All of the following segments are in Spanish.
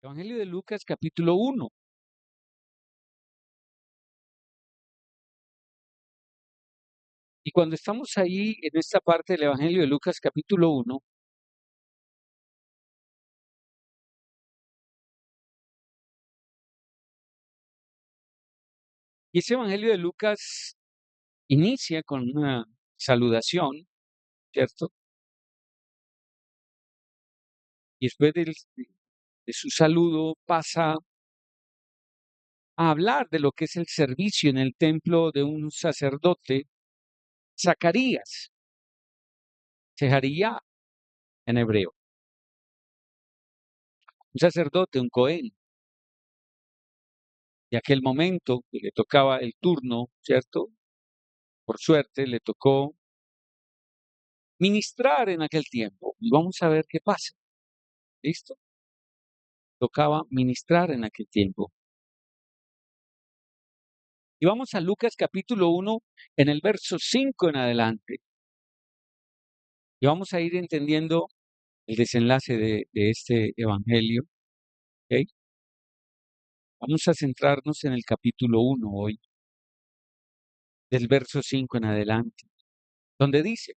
Evangelio de Lucas, capítulo 1. Y cuando estamos ahí en esta parte del Evangelio de Lucas, capítulo 1, y ese Evangelio de Lucas inicia con una saludación, ¿cierto? Y después de su saludo pasa a hablar de lo que es el servicio en el templo de un sacerdote, Zacarías, Sejaría en hebreo, un sacerdote, un Cohen, de aquel momento que le tocaba el turno, ¿cierto? Por suerte le tocó ministrar en aquel tiempo. Y vamos a ver qué pasa. ¿Listo? Tocaba ministrar en aquel tiempo. Y vamos a Lucas capítulo 1 en el verso 5 en adelante. Y vamos a ir entendiendo el desenlace de este evangelio. ¿Ok? Vamos a centrarnos en el capítulo 1 hoy, del verso 5 en adelante, donde dice: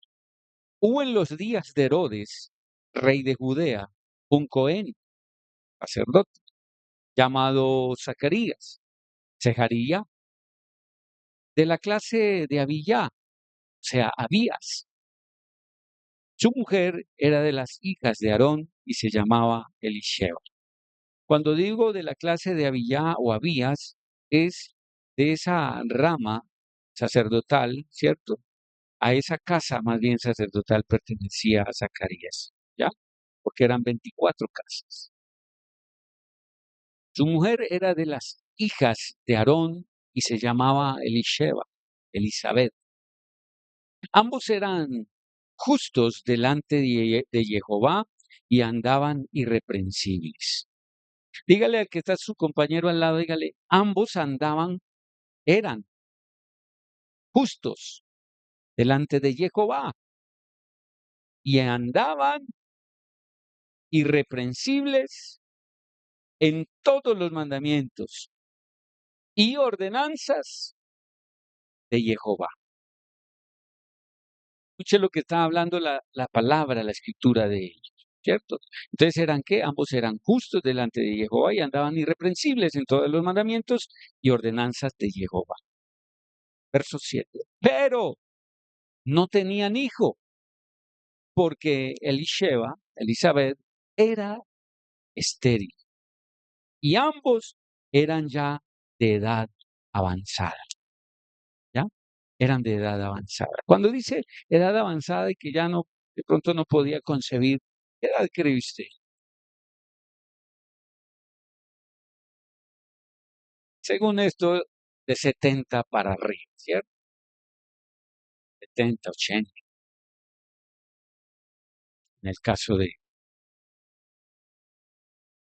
hubo en los días de Herodes, rey de Judea, un Cohen, sacerdote, llamado Zacarías, Sejaría, de la clase de Abiyá, o sea, Abías. Su mujer era de las hijas de Aarón y se llamaba Elisheba. Cuando digo de la clase de Abiyá o Abías, es de esa rama sacerdotal, ¿cierto? A esa casa más bien sacerdotal pertenecía a Zacarías, ¿ya? Porque eran 24 casas. Su mujer era de las hijas de Aarón y se llamaba Elisheba, Elizabeth. Ambos eran justos delante de Jehová y andaban irreprensibles. Dígale al que está su compañero al lado, dígale, ambos eran justos delante de Jehová y andaban irreprensibles en todos los mandamientos y ordenanzas de Jehová. Escuche lo que está hablando la palabra, la escritura de ellos, ¿cierto? Entonces, ¿eran qué? Ambos eran justos delante de Jehová y andaban irreprensibles en todos los mandamientos y ordenanzas de Jehová. Verso 7. Pero no tenían hijo, porque Elizabeth, era estéril, y ambos eran ya de edad avanzada, ¿ya? Eran de edad avanzada. Cuando dice edad avanzada y que ya no, de pronto no podía concebir, ¿qué edad cree usted? Según esto, de 70 para arriba, ¿cierto? 70, 80, en el caso de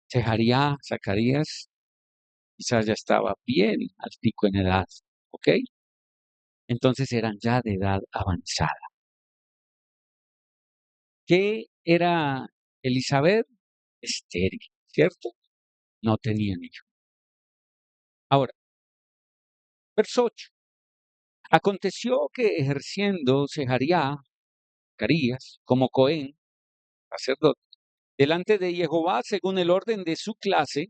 Zacarías, quizás ya estaba bien altico en edad, ¿ok? Entonces eran ya de edad avanzada. ¿Qué era Elizabeth? Estéril, ¿cierto? No tenía hijo. Ahora, verso 8. Aconteció que ejerciendo Zacarías como Cohen, sacerdote, delante de Jehová según el orden de su clase,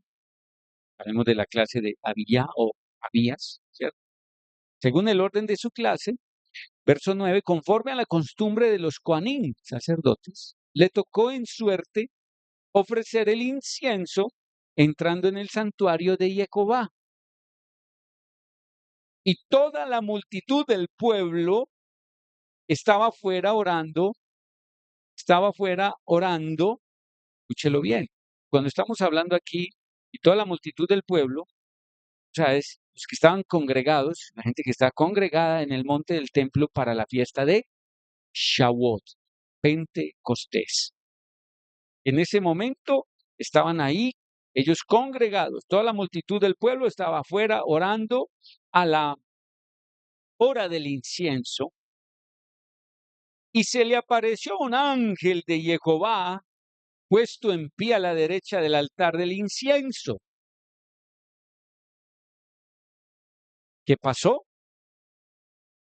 hablemos de la clase de Abiyá o Abías, ¿cierto? Según el orden de su clase, verso 9, conforme a la costumbre de los Coanim, sacerdotes, le tocó en suerte ofrecer el incienso entrando en el santuario de Jehová. Y toda la multitud del pueblo estaba fuera orando, escúchelo bien. Cuando estamos hablando aquí, y toda la multitud del pueblo, o sea, es los que estaban congregados, la gente que está congregada en el monte del templo para la fiesta de Shavuot, Pentecostés. En ese momento estaban ahí, ellos congregados, toda la multitud del pueblo estaba afuera orando a la hora del incienso, y se le apareció un ángel de Jehová puesto en pie a la derecha del altar del incienso. ¿Qué pasó?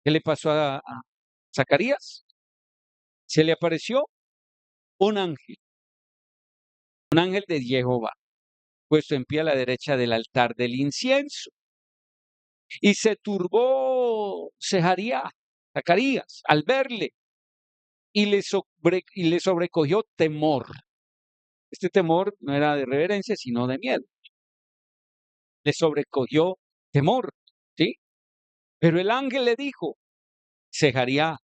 ¿Qué le pasó a Zacarías? Se le apareció un ángel de Jehová, puesto en pie a la derecha del altar del incienso. Y se turbó Zacarías, al verle, y le sobrecogió temor. Este temor no era de reverencia, sino de miedo. Le sobrecogió temor, ¿sí? Pero el ángel le dijo, Zacarías,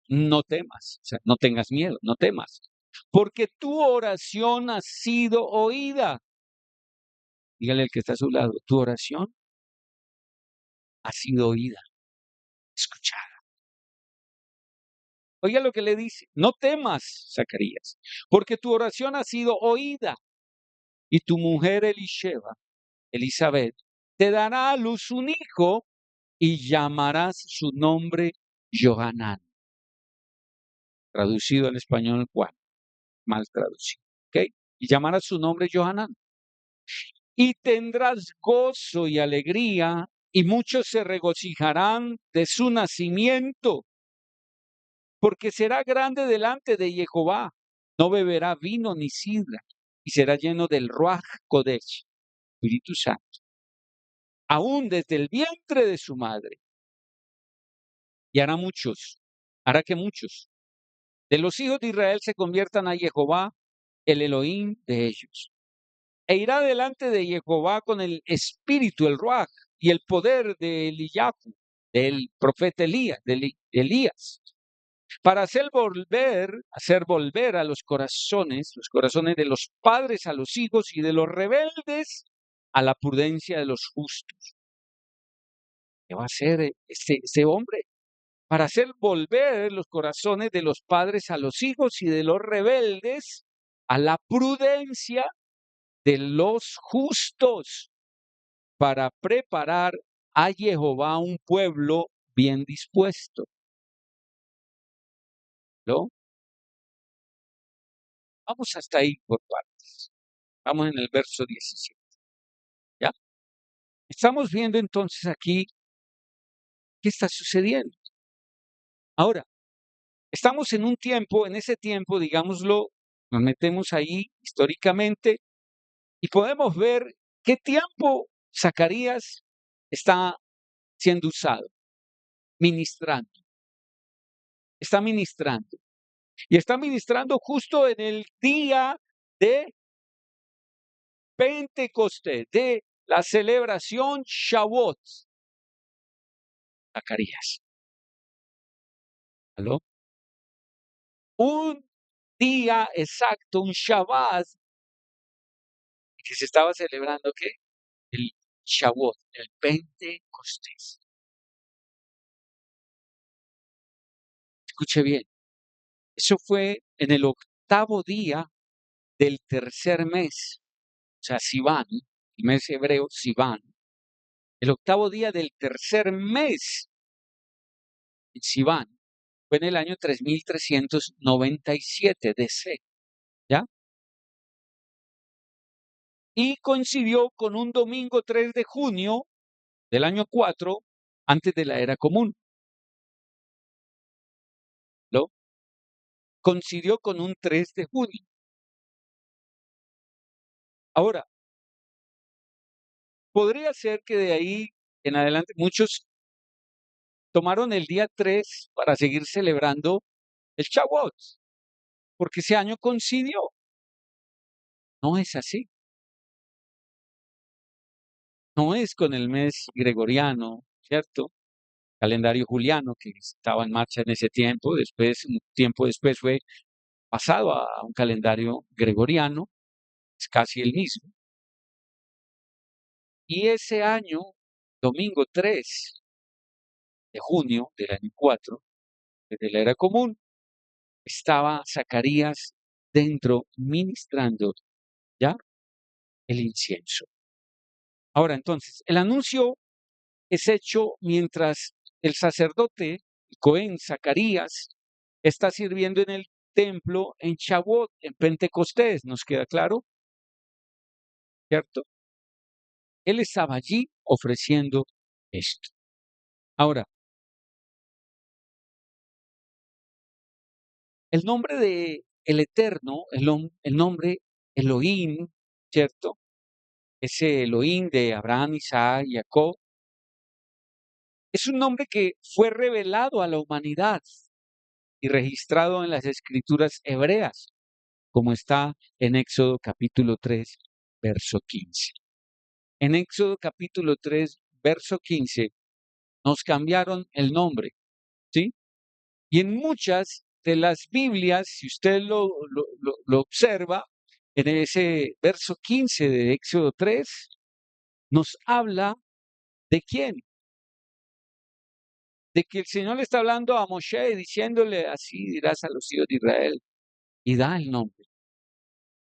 no temas, o sea, no tengas miedo, no temas, porque tu oración ha sido oída. Dígale al que está a su lado, tu oración ha sido oída, escuchada. Oiga lo que le dice, no temas, Zacarías, porque tu oración ha sido oída, y tu mujer Elizabeth, te dará a luz un hijo y llamarás su nombre Johanán. Traducido al español, Juan, mal traducido. ¿Ok? Y llamarás su nombre Johanán. Y tendrás gozo y alegría, y muchos se regocijarán de su nacimiento, porque será grande delante de Jehová. No beberá vino ni sidra, y será lleno del Ruach Kodesh, Espíritu Santo, aún desde el vientre de su madre. Y hará que muchos de los hijos de Israel se conviertan a Jehová, el Elohim de ellos. E irá delante de Jehová con el espíritu, el Ruach, y el poder de Eliyahu, del profeta Elías, para hacer volver a los corazones de los padres a los hijos y de los rebeldes a la prudencia de los justos. ¿Qué va a hacer este hombre? Para hacer volver los corazones de los padres a los hijos y de los rebeldes a la prudencia de los justos, para preparar a Jehová un pueblo bien dispuesto. ¿No? Vamos hasta ahí por partes. Vamos en el verso 17. ¿Ya? Estamos viendo entonces aquí qué está sucediendo. Ahora, estamos en ese tiempo, digámoslo, nos metemos ahí históricamente y podemos ver qué tiempo Zacarías está siendo usado, ministrando. Está ministrando. Y está ministrando justo en el día de Pentecostés, de la celebración Shavuot. Zacarías. ¿Aló? Un día exacto, un Shabbat, que se estaba celebrando, ¿qué? El Shavuot, el Pentecostés. Escuche bien, eso fue en el 8º día del tercer mes, o sea, Sivan, el mes hebreo Sivan, el 8º día del tercer mes en Sivan, fue en el año 3397 DC, ¿ya? Y coincidió con un domingo 3 de junio del año 4, antes de la era común. ¿No? Coincidió con un 3 de junio. Ahora, podría ser que de ahí en adelante muchos tomaron el día 3 para seguir celebrando el Shavuot, porque ese año coincidió. No es así. No es con el mes gregoriano, ¿cierto? Calendario juliano que estaba en marcha en ese tiempo. Después, un tiempo después fue pasado a un calendario gregoriano. Es casi el mismo. Y ese año, domingo 3 de junio del año 4, desde la era común, estaba Zacarías dentro ministrando ya el incienso. Ahora entonces, el anuncio es hecho mientras el sacerdote, el Cohen Zacarías, está sirviendo en el templo en Shavuot, en Pentecostés, ¿nos queda claro? ¿Cierto? Él estaba allí ofreciendo esto. Ahora, el nombre de el Eterno, el nombre Elohim, ¿cierto? Ese Elohim de Abraham, Isaac y Jacob, es un nombre que fue revelado a la humanidad y registrado en las escrituras hebreas, como está en Éxodo capítulo 3, verso 15. En Éxodo capítulo 3, verso 15, nos cambiaron el nombre, ¿sí? Y en muchas de las Biblias, si usted lo observa, en ese verso 15 de Éxodo 3, nos habla de quién, de que el Señor le está hablando a Moshe diciéndole, así dirás a los hijos de Israel, y da el nombre.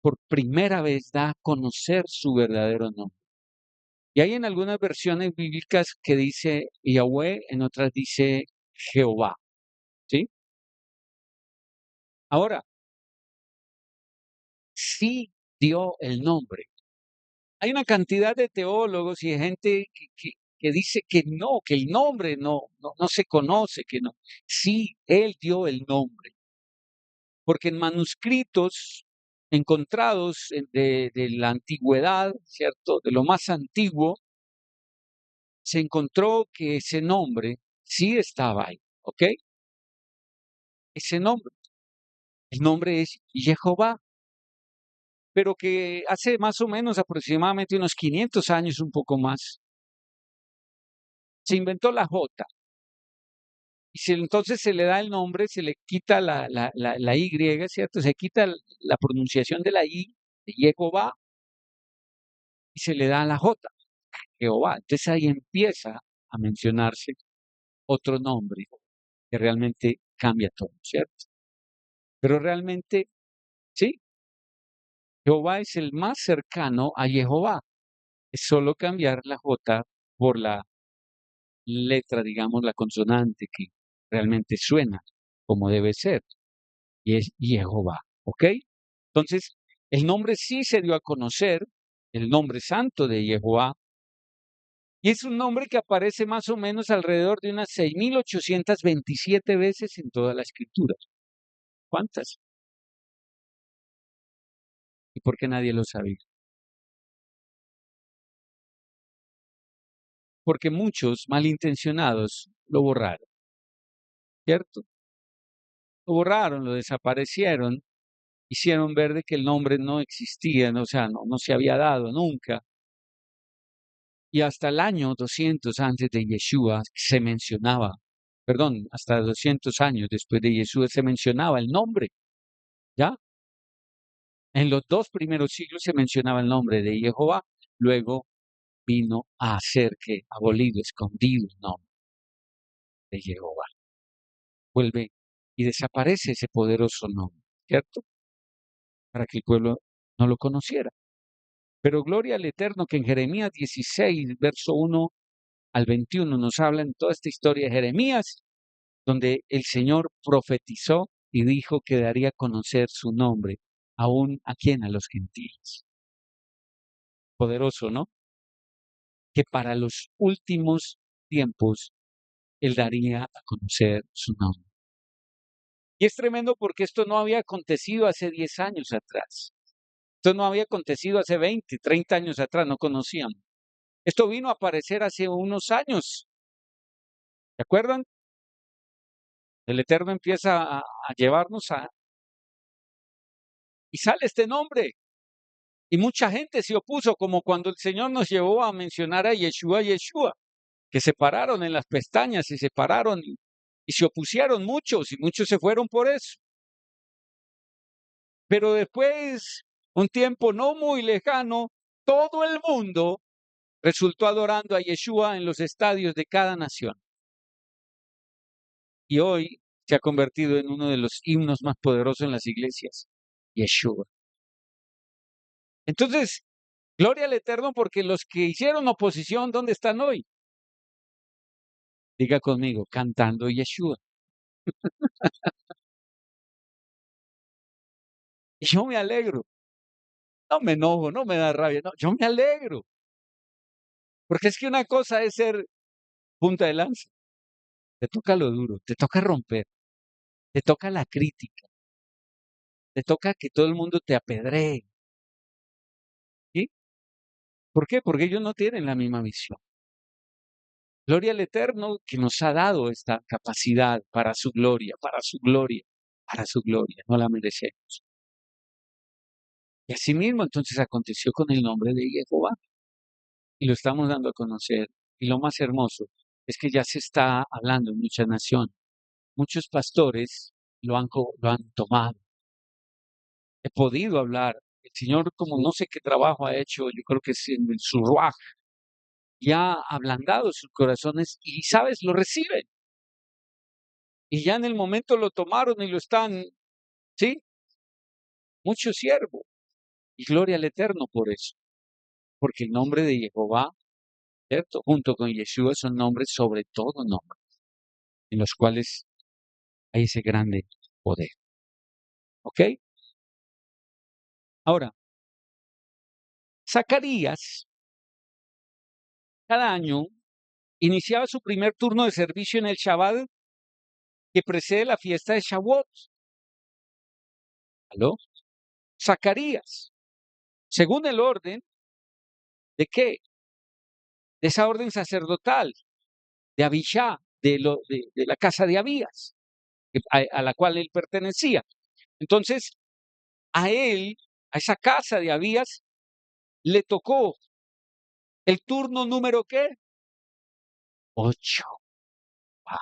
Por primera vez da a conocer su verdadero nombre. Y hay en algunas versiones bíblicas que dice Yahweh, en otras dice Jehová, ¿sí? Ahora, sí dio el nombre. Hay una cantidad de teólogos y de gente que dice que no, que el nombre no se conoce, que no. Sí, él dio el nombre. Porque en manuscritos encontrados de la antigüedad, ¿cierto? De lo más antiguo, se encontró que ese nombre sí estaba ahí, ¿ok? Ese nombre, el nombre es Jehová, pero que hace más o menos aproximadamente unos 500 años, un poco más, se inventó la J. Y si entonces se le da el nombre, se le quita la Y, ¿cierto? Se quita la pronunciación de la I, de Jehová, y se le da la J, Jehová. Entonces ahí empieza a mencionarse otro nombre que realmente cambia todo, ¿cierto? Pero realmente, sí, Jehová es el más cercano a Jehová. Es solo cambiar la J por la letra, digamos, la consonante que realmente suena como debe ser, y es Jehová, ¿ok? Entonces, el nombre sí se dio a conocer, el nombre santo de Jehová, y es un nombre que aparece más o menos alrededor de unas 6.827 veces en toda la escritura. ¿Cuántas? ¿Y por qué nadie lo sabía? Porque muchos malintencionados lo borraron, ¿cierto? Lo borraron, lo desaparecieron, hicieron ver de que el nombre no existía, o sea, no se había dado nunca. Y hasta el año 200 antes de Yeshua se mencionaba, perdón, hasta 200 años después de Yeshua se mencionaba el nombre, ¿ya? En los dos primeros siglos se mencionaba el nombre de Jehová, luego vino a ser que abolido, escondido el nombre de Jehová. Vuelve y desaparece ese poderoso nombre, ¿cierto? Para que el pueblo no lo conociera. Pero gloria al Eterno que en Jeremías 16, verso 1 al 21 nos habla en toda esta historia de Jeremías, donde el Señor profetizó y dijo que daría a conocer su nombre, aún a quién, a los gentiles. Poderoso, ¿no? Que para los últimos tiempos Él daría a conocer su nombre. Y es tremendo porque esto no había acontecido hace 10 años atrás. Esto no había acontecido hace 20, 30 años atrás, no conocíamos. Esto vino a aparecer hace unos años. ¿Se acuerdan? El Eterno empieza a llevarnos a... Y sale este nombre. Y mucha gente se opuso, como cuando el Señor nos llevó a mencionar a Yeshua, Yeshua, que se pararon en las pestañas, se separaron y se opusieron muchos, y muchos se fueron por eso. Pero después, un tiempo no muy lejano, todo el mundo resultó adorando a Yeshua en los estadios de cada nación. Y hoy se ha convertido en uno de los himnos más poderosos en las iglesias, Yeshua. Entonces, gloria al Eterno porque los que hicieron oposición, ¿dónde están hoy? Diga conmigo, cantando Yeshua. Y yo me alegro, no me enojo, no me da rabia, no, yo me alegro. Porque es que una cosa es ser punta de lanza, te toca lo duro, te toca romper, te toca la crítica, te toca que todo el mundo te apedree, ¿sí? ¿Por qué? Porque ellos no tienen la misma visión. Gloria al Eterno que nos ha dado esta capacidad para su gloria, para su gloria, para su gloria, no la merecemos. Y así mismo entonces aconteció con el nombre de Jehová y lo estamos dando a conocer. Y lo más hermoso es que ya se está hablando en muchas naciones. Muchos pastores lo han tomado. He podido hablar. El Señor, como no sé qué trabajo ha hecho, yo creo que es en su ruaj, ya ha ablandado sus corazones y, ¿sabes? Lo reciben. Y ya en el momento lo tomaron y lo están, ¿sí? Mucho siervo. Y gloria al Eterno por eso. Porque el nombre de Jehová, ¿cierto? Junto con Yeshua son nombres sobre todo nombre, en los cuales hay ese grande poder. ¿Ok? Ahora, Zacarías, cada año, iniciaba su primer turno de servicio en el Shabbat que precede la fiesta de Shavuot. ¿Aló? Zacarías, según el orden, ¿de qué? De esa orden sacerdotal, de Abishá, de la casa de Abías, a la cual él pertenecía. Entonces, a él, a esa casa de Abías, le tocó el turno número ¿qué? 8. Ah,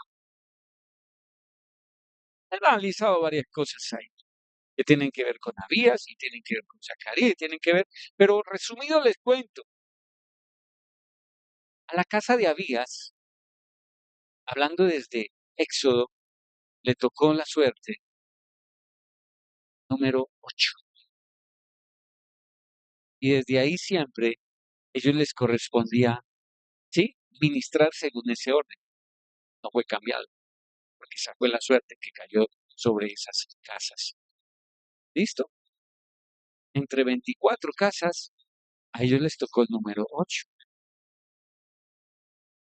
he analizado varias cosas ahí que tienen que ver con Abías y tienen que ver con Zacarías, y tienen que ver, pero resumido les cuento, a la casa de Abías, hablando desde Éxodo, le tocó la suerte número 8. Y desde ahí siempre ellos les correspondía, ¿sí? Ministrar según ese orden. No fue cambiado, porque esa fue la suerte que cayó sobre esas casas. ¿Listo? Entre 24 casas, a ellos les tocó el número 8.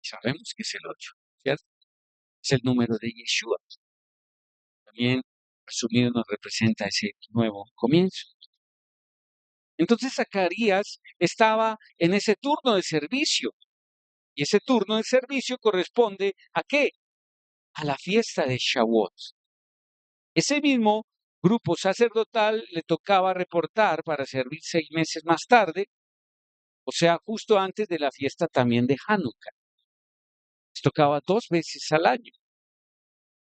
Sabemos que es el 8, ¿cierto? Es el número de Yeshua. También, resumido, nos representa ese nuevo comienzo. Entonces Zacarías estaba en ese turno de servicio. Y ese turno de servicio corresponde ¿a qué? A la fiesta de Shavuot. Ese mismo grupo sacerdotal le tocaba reportar para servir 6 meses más tarde, o sea, justo antes de la fiesta también de Hanukkah. Les tocaba 2 veces al año.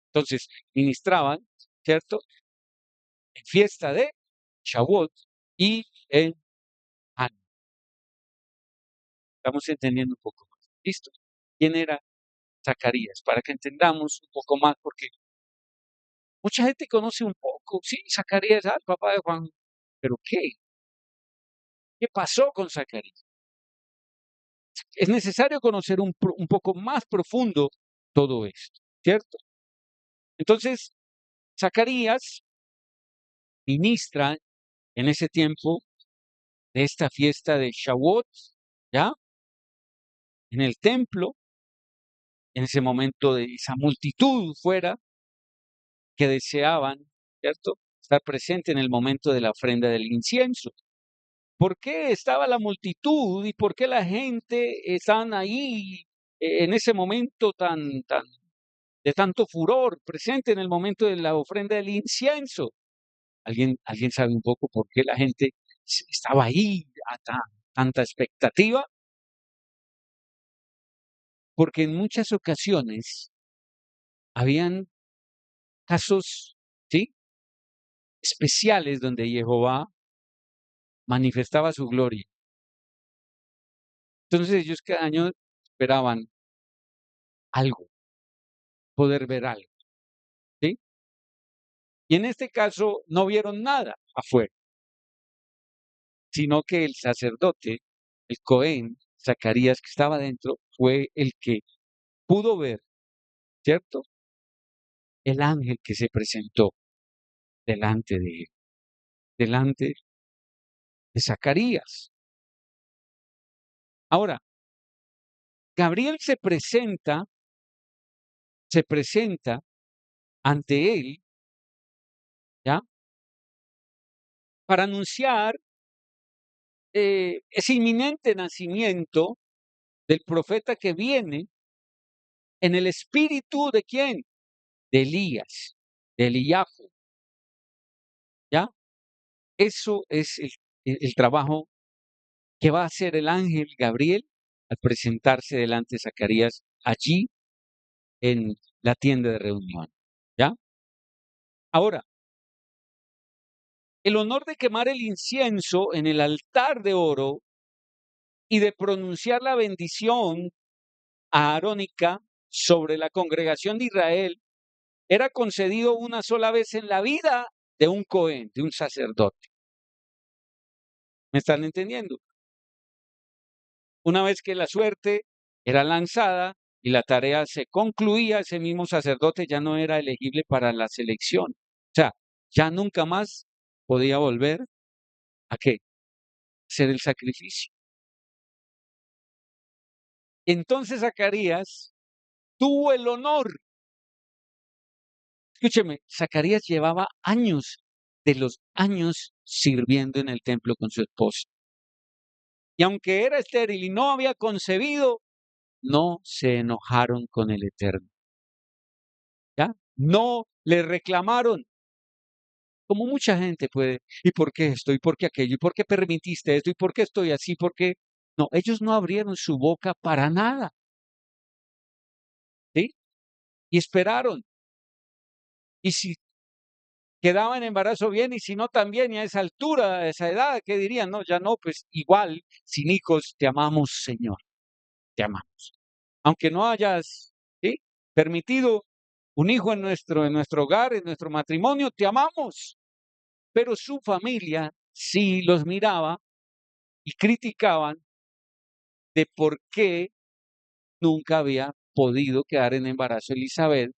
Entonces, ministraban, ¿cierto? En fiesta de Shavuot y en Hanukkah. Estamos entendiendo un poco más. ¿Listo? ¿Quién era Zacarías? Para que entendamos un poco más, porque mucha gente conoce un poco, sí, Zacarías, el papá de Juan, pero ¿qué? ¿Qué pasó con Zacarías? Es necesario conocer un poco más profundo todo esto, ¿cierto? Entonces, Zacarías ministra en ese tiempo de esta fiesta de Shavuot, ¿ya? En el templo, en ese momento de esa multitud fuera que deseaban, ¿cierto? Estar presente en el momento de la ofrenda del incienso. ¿Por qué estaba la multitud y por qué la gente están ahí en ese momento tan de tanto furor presente en el momento de la ofrenda del incienso? ¿Alguien sabe un poco por qué la gente estaba ahí a tanta expectativa? Porque en muchas ocasiones habían casos, ¿sí? Especiales donde Jehová manifestaba su gloria. Entonces ellos cada año esperaban algo, poder ver algo, ¿sí? Y en este caso no vieron nada afuera, sino que el sacerdote, el Cohen, Zacarías, que estaba dentro, fue el que pudo ver, ¿cierto? El ángel que se presentó delante de él. delante de Zacarías. Ahora, Gabriel se presenta ante él, ¿ya? Para anunciar ese inminente nacimiento del profeta que viene en el espíritu de quién? De Elías, de Eliyahu, ¿ya? Eso es el trabajo que va a hacer el ángel Gabriel al presentarse delante de Zacarías allí en la tienda de reunión, ¿ya? Ahora, el honor de quemar el incienso en el altar de oro y de pronunciar la bendición arónica sobre la congregación de Israel era concedido una sola vez en la vida de un cohen, de un sacerdote. ¿Me están entendiendo? Una vez que la suerte era lanzada y la tarea se concluía, ese mismo sacerdote ya no era elegible para la selección. O sea, ya nunca más podía volver a qué? Hacer el sacrificio. Entonces Zacarías tuvo el honor. Escúcheme, Zacarías llevaba años de los años sirviendo en el templo con su esposa. Y aunque era estéril y no había concebido, no se enojaron con el Eterno. ¿Ya? No le reclamaron, como mucha gente puede. ¿Y por qué esto? ¿Y por qué aquello? ¿Y por qué permitiste esto? ¿Y por qué estoy así? ¿Por qué? No, ellos no abrieron su boca para nada. ¿Sí? Y esperaron. Y si quedaba en embarazo bien, y si no también, y a esa altura, a esa edad, ¿qué dirían? No, ya no, pues igual, sin hijos, te amamos, Señor, te amamos. Aunque no hayas, ¿sí? Permitido un hijo en nuestro hogar, en nuestro matrimonio, te amamos. Pero su familia sí los miraba y criticaban de por qué nunca había podido quedar en embarazo Elizabeth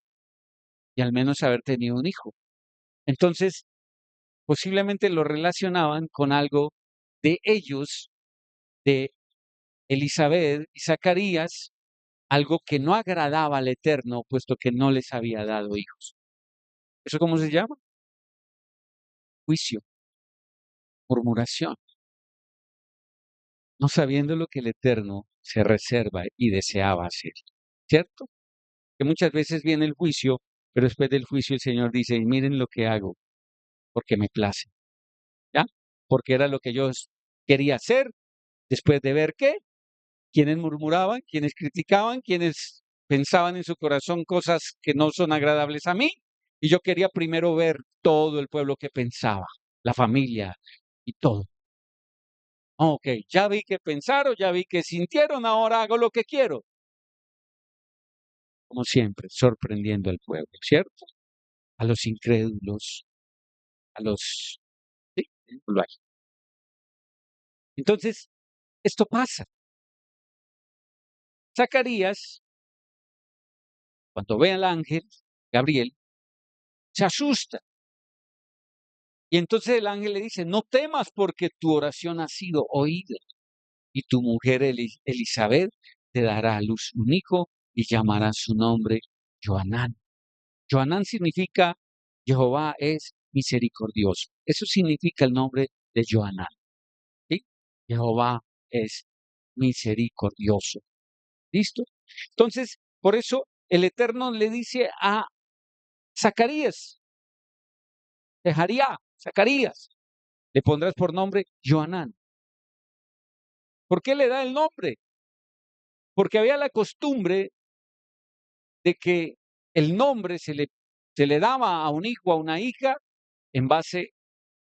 y al menos haber tenido un hijo. Entonces, posiblemente lo relacionaban con algo de ellos, de Elizabeth y Zacarías, algo que no agradaba al Eterno, puesto que no les había dado hijos. ¿Eso cómo se llama? Juicio, murmuración, no sabiendo lo que el Eterno se reserva y deseaba hacer. ¿Cierto? Que muchas veces viene el juicio, pero después del juicio el Señor dice, "Y miren lo que hago, porque me place, ¿ya? Porque era lo que yo quería hacer, después de ver qué, quienes murmuraban, quienes criticaban, quienes pensaban en su corazón cosas que no son agradables a mí, y yo quería primero ver todo el pueblo que pensaba, la familia y todo. Ok, ya vi que pensaron, ya vi que sintieron, ahora hago lo que quiero. Como siempre, sorprendiendo al pueblo, ¿cierto? A los incrédulos, a los... Sí, lo hay. Entonces, esto pasa. Zacarías, cuando ve al ángel, Gabriel, se asusta. Y entonces el ángel le dice, no temas porque tu oración ha sido oída. Y tu mujer Elizabeth te dará a luz un hijo y llamará su nombre Joanán. Joanán significa Jehová es misericordioso. Eso significa el nombre de Joanán. ¿Sí? Jehová es misericordioso. ¿Listo? Entonces, por eso el Eterno le dice a Zacarías, Zacarías, le pondrás por nombre Joanán. ¿Por qué le da el nombre? Porque había la costumbre de que el nombre se le daba a un hijo, a una hija, en base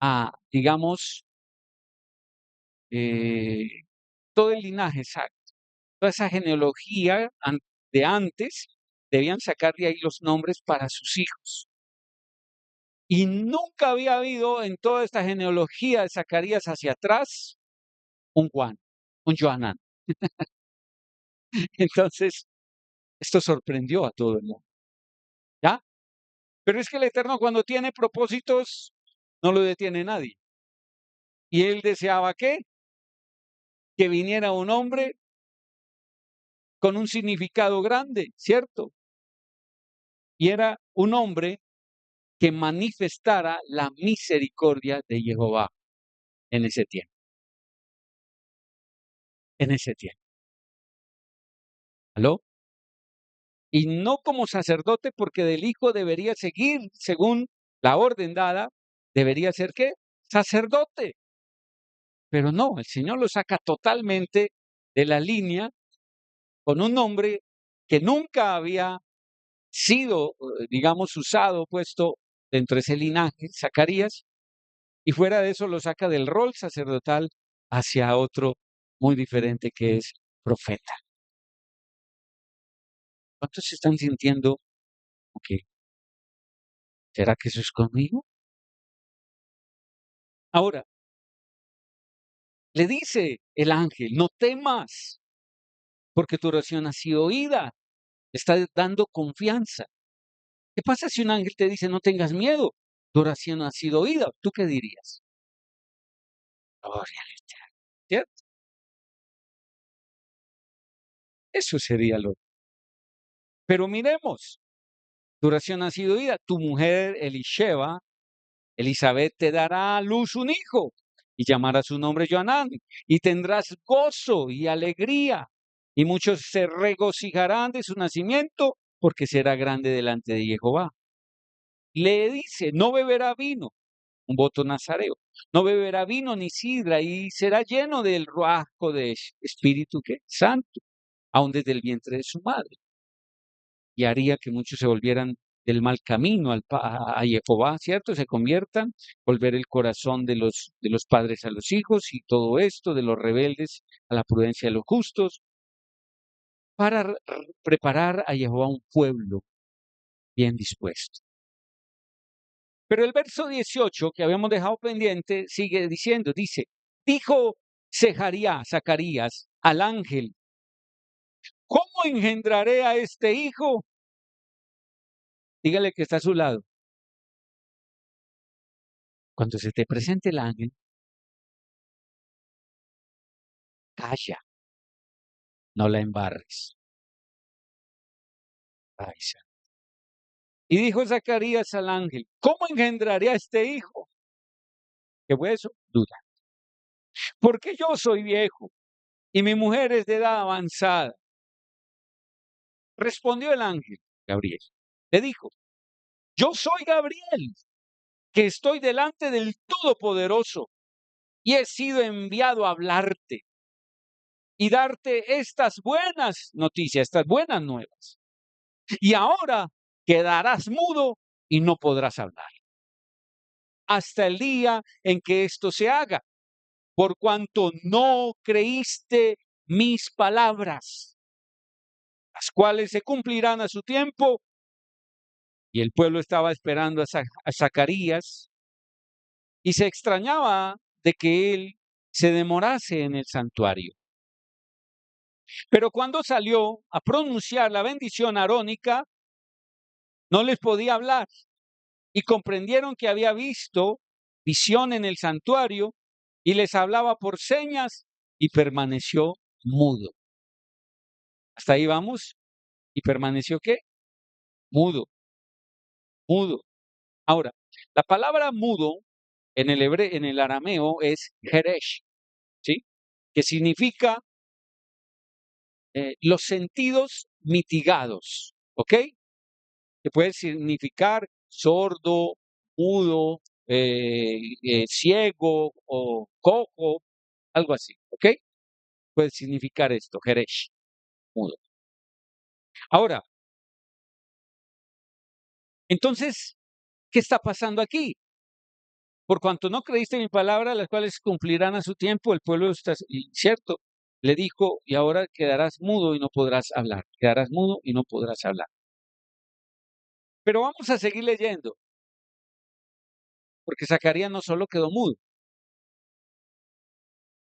a, digamos, eh, todo el linaje exacto, toda esa genealogía de antes, debían sacar de ahí los nombres para sus hijos. Y nunca había habido en toda esta genealogía de Zacarías hacia atrás un Juan, un Joanán. Entonces, esto sorprendió a todo el mundo, ¿ya? Pero es que el Eterno cuando tiene propósitos, no lo detiene nadie. Y él deseaba ¿qué? Que viniera un hombre con un significado grande, ¿cierto? Y era un hombre que manifestara la misericordia de Jehová en ese tiempo, en ese tiempo. ¿Aló? Y no como sacerdote, porque del hijo debería seguir, según la orden dada, debería ser ¿qué? Sacerdote. Pero no, el Señor lo saca totalmente de la línea con un hombre que nunca había sido, digamos, usado, puesto dentro de ese linaje, Zacarías, y fuera de eso lo saca del rol sacerdotal hacia otro muy diferente que es profeta. ¿Cuántos se están sintiendo? Ok, ¿será que eso es conmigo? Ahora, le dice el ángel, no temas, porque tu oración ha sido oída. Está dando confianza. ¿Qué pasa si un ángel te dice no tengas miedo? Tu oración ha sido oída. ¿Tú qué dirías? Gloria al Eterno, ¿cierto? Eso sería lo. Pero miremos, tu oración ha sido oída. Tu mujer Elisheba, Elizabeth, te dará a luz un hijo y llamará su nombre Joanán. Y tendrás gozo y alegría. Y muchos se regocijarán de su nacimiento porque será grande delante de Jehová. Le dice, no beberá vino, un voto nazareo, no beberá vino ni sidra y será lleno del ruajo de Espíritu ¿qué? Santo, aun desde el vientre de su madre. Y haría que muchos se volvieran del mal camino a Jehová, ¿cierto? Se conviertan, volver el corazón de los padres a los hijos y todo esto, de los rebeldes a la prudencia de los justos, para preparar a Jehová un pueblo bien dispuesto. Pero el verso 18 que habíamos dejado pendiente sigue diciendo, dice, dijo Zacarías al ángel, ¿cómo engendraré a este hijo? Dígale que está a su lado. Cuando se te presente el ángel, calla, no la embarres. Ay, y dijo Zacarías al ángel, ¿cómo engendraré a este hijo? ¿Qué fue eso? Duda. Porque yo soy viejo y mi mujer es de edad avanzada. Respondió el ángel, Gabriel. Le dijo, yo soy Gabriel, que estoy delante del Todopoderoso y he sido enviado a hablarte y darte estas buenas noticias, estas buenas nuevas. Y ahora quedarás mudo y no podrás hablar hasta el día en que esto se haga, por cuanto no creíste mis palabras, las cuales se cumplirán a su tiempo. Y el pueblo estaba esperando a Zacarías y se extrañaba de que él se demorase en el santuario. Pero cuando salió a pronunciar la bendición arónica, no les podía hablar y comprendieron que había visto visión en el santuario y les hablaba por señas y permaneció mudo. Hasta ahí vamos. ¿Y permaneció qué? Mudo, mudo. Ahora, la palabra mudo en el arameo es jeresh, ¿sí? Que significa los sentidos mitigados, ¿ok? Que puede significar sordo, mudo, ciego o cojo, algo así, ¿ok? Puede significar esto, Jeresh, mudo. Ahora, entonces, ¿qué está pasando aquí? Por cuanto no creíste en mi palabra, las cuales cumplirán a su tiempo, el pueblo está, cierto, le dijo, y ahora quedarás mudo y no podrás hablar, quedarás mudo y no podrás hablar. Pero vamos a seguir leyendo, porque Zacarías no solo quedó mudo,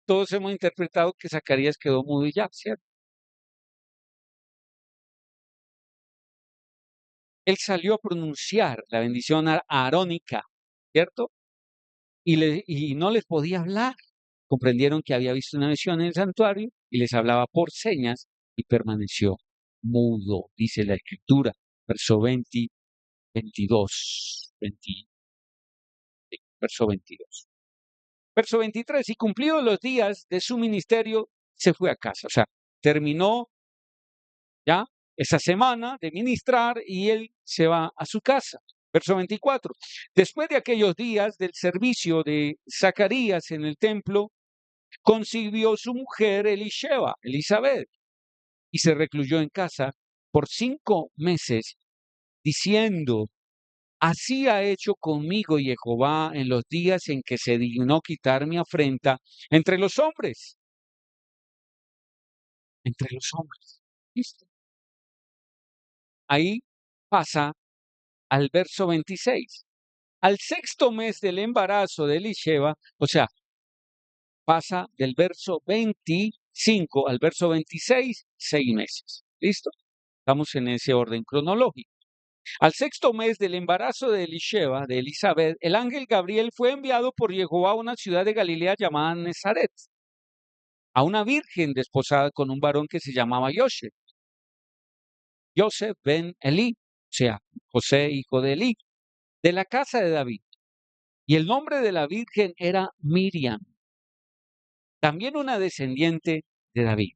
todos hemos interpretado que Zacarías quedó mudo y ya, ¿cierto? Él salió a pronunciar la bendición arónica, ¿cierto? y no les podía hablar. Comprendieron que había visto una visión en el santuario y les hablaba por señas y permaneció mudo, dice la Escritura, verso 20, 22, 20, verso 22. Verso 23, y cumplidos los días de su ministerio, se fue a casa. O sea, terminó ya esa semana de ministrar y él se va a su casa. Verso 24. Después de aquellos días del servicio de Zacarías en el templo, concibió su mujer Elizabeth, y se recluyó en casa por 5 meses, diciendo: Así ha hecho conmigo Jehová en los días en que se dignó quitar mi afrenta entre los hombres. Entre los hombres. ¿Listo? Ahí pasa al verso 26. Al sexto mes del embarazo de Elisheba, o sea, pasa del verso 25 al verso 26, 6 meses. ¿Listo? Estamos en ese orden cronológico. Al sexto mes del embarazo de Elisheba, de Elizabeth, el ángel Gabriel fue enviado por Jehová a una ciudad de Galilea llamada Nazaret, a una virgen desposada con un varón que se llamaba Joseph ben Elí, o sea, José, hijo de Elí, de la casa de David. Y el nombre de la virgen era Miriam, también una descendiente de David.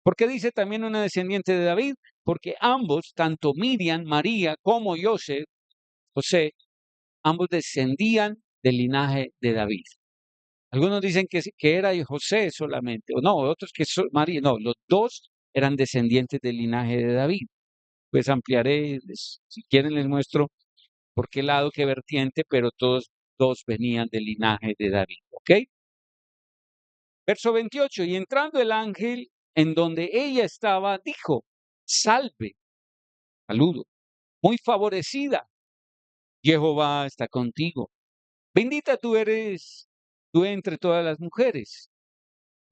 ¿Por qué dice también una descendiente de David? Porque ambos, tanto Miriam, María, como José, ambos descendían del linaje de David. Algunos dicen que era José solamente, o no, otros que María, no, los dos eran descendientes del linaje de David. Pues ampliaré, si quieren les muestro por qué lado, qué vertiente, pero todos dos venían del linaje de David, ¿ok? Verso 28, y entrando el ángel en donde ella estaba, dijo: Salve, saludo, muy favorecida, Jehová está contigo. Bendita tú eres tú entre todas las mujeres.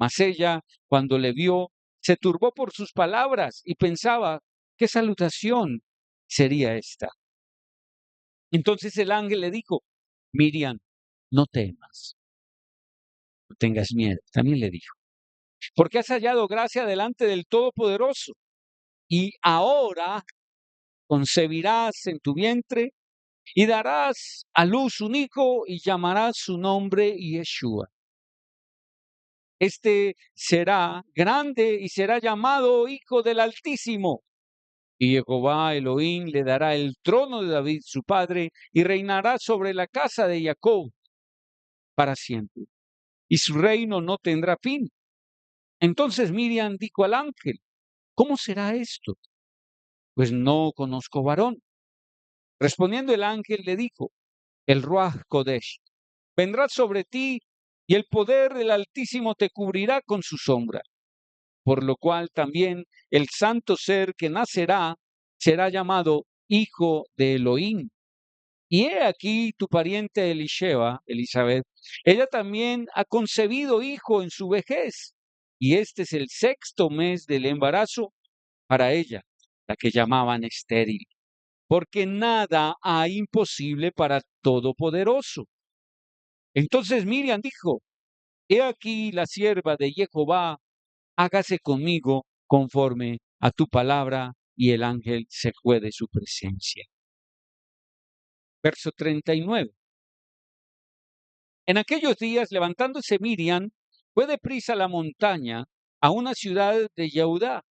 Mas ella, cuando le vio, se turbó por sus palabras y pensaba: ¿qué salutación sería esta? Entonces el ángel le dijo: Miriam, no temas, no tengas miedo. También le dijo: porque has hallado gracia delante del Todopoderoso, y ahora concebirás en tu vientre y darás a luz un hijo y llamarás su nombre Yeshua. Este será grande y será llamado Hijo del Altísimo. Y Jehová Elohim le dará el trono de David su padre y reinará sobre la casa de Jacob para siempre. Y su reino no tendrá fin. Entonces Miriam dijo al ángel: ¿cómo será esto? Pues no conozco varón. Respondiendo el ángel le dijo: el Ruach Kodesh vendrá sobre ti y el poder del Altísimo te cubrirá con su sombra. Por lo cual también el santo ser que nacerá será llamado Hijo de Elohim. Y he aquí tu pariente Elizabeth, ella también ha concebido hijo en su vejez, y este es el sexto mes del embarazo para ella, la que llamaban estéril, porque nada hay imposible para Todopoderoso. Entonces Miriam dijo: he aquí la sierva de Jehová, hágase conmigo conforme a tu palabra, y el ángel se fue de su presencia. Verso 39. En aquellos días, levantándose Miriam, fue deprisa a la montaña, a una ciudad de Judá,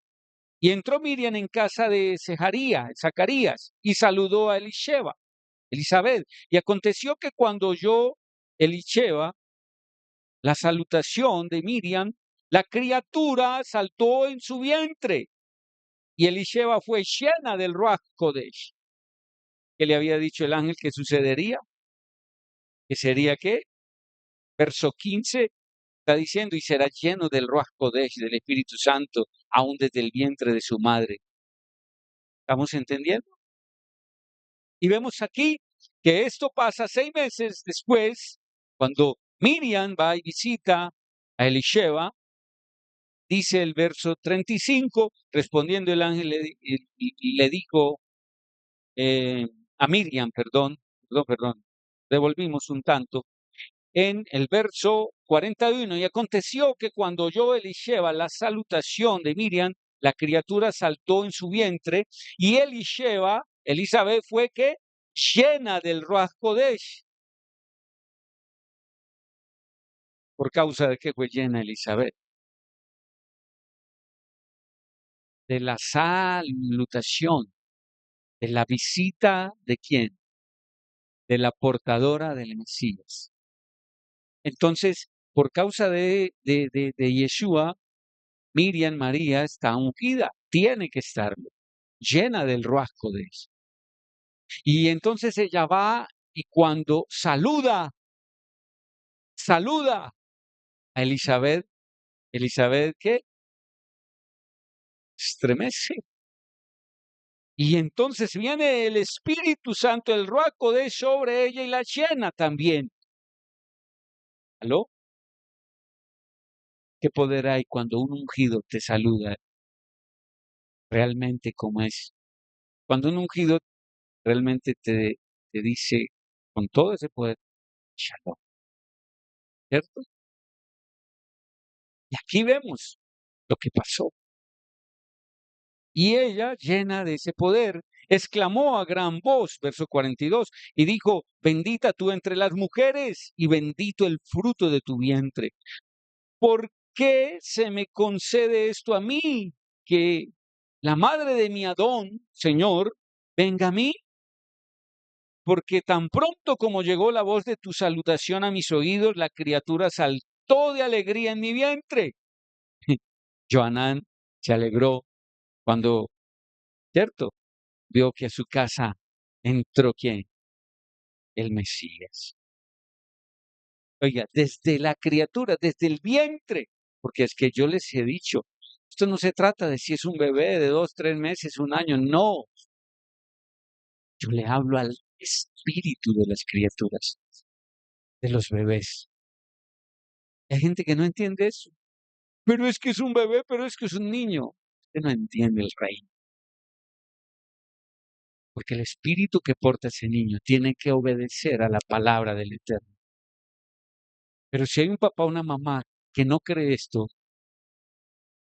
y entró Miriam en casa de Zacarías, y saludó a Elizabeth. Y aconteció que cuando oyó Elisheba la salutación de Miriam, la criatura saltó en su vientre, y Elisheba fue llena del Ruach Kodesh, que le había dicho el ángel que sucedería, que sería ¿qué? Verso 15 está diciendo: y será lleno del Ruach Kodesh, del Espíritu Santo, aún desde el vientre de su madre. ¿Estamos entendiendo? Y vemos aquí que esto pasa 6 meses después, cuando Miriam va y visita a Elisheba. Dice el verso 35, respondiendo el ángel le dijo a Miriam, perdón, devolvimos un tanto. en el verso 41. Y aconteció que cuando oyó Elisheba la salutación de Miriam, la criatura saltó en su vientre, y Elizabeth fue que llena del Ruach Kodesh. ¿Por causa de qué fue llena Elizabeth? De la salutación, de la visita de quién? De la portadora del Mesías. Entonces, por causa de Yeshua, Miriam María está ungida, tiene que estarlo, llena del Ruach Kodesh. Y entonces ella va y cuando saluda a Elizabeth, ¿qué? Estremece. Y entonces viene el Espíritu Santo, el Ruach Kodesh sobre ella y la llena también. ¿Aló? ¿Qué poder hay cuando un ungido te saluda realmente como es? Cuando un ungido realmente te dice con todo ese poder, Shalom, ¿cierto? Y aquí vemos lo que pasó. Y ella, llena de ese poder, exclamó a gran voz, verso 42, y dijo, bendita tú entre las mujeres y bendito el fruto de tu vientre. ¿Por qué se me concede esto a mí? Que la madre de mi Adón, Señor, venga a mí. Porque tan pronto como llegó la voz de tu salutación a mis oídos, la criatura saltó de alegría en mi vientre. Joanán se alegró cuando, ¿cierto? Vio que a su casa entró ¿quién? El Mesías. Oiga, desde la criatura, desde el vientre, porque es que yo les he dicho, esto no se trata de si es un bebé de 2, 3 meses, un año, no. Yo le hablo al espíritu de las criaturas, de los bebés. Hay gente que no entiende eso. Pero es que es un bebé, pero es que es un niño. Usted no entiende el reino. Porque el espíritu que porta ese niño tiene que obedecer a la palabra del Eterno. Pero si hay un papá o una mamá que no cree esto,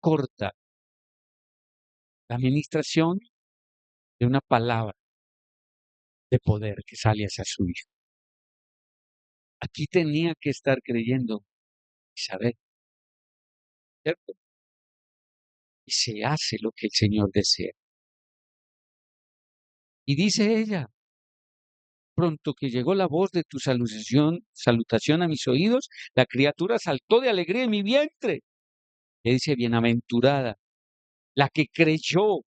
corta la administración de una palabra de poder que sale hacia su hijo. Aquí tenía que estar creyendo Isabel, ¿cierto? Y se hace lo que el Señor desea. Y dice ella, pronto que llegó la voz de tu salutación a mis oídos, la criatura saltó de alegría en mi vientre. Le dice, bienaventurada, la que creyó,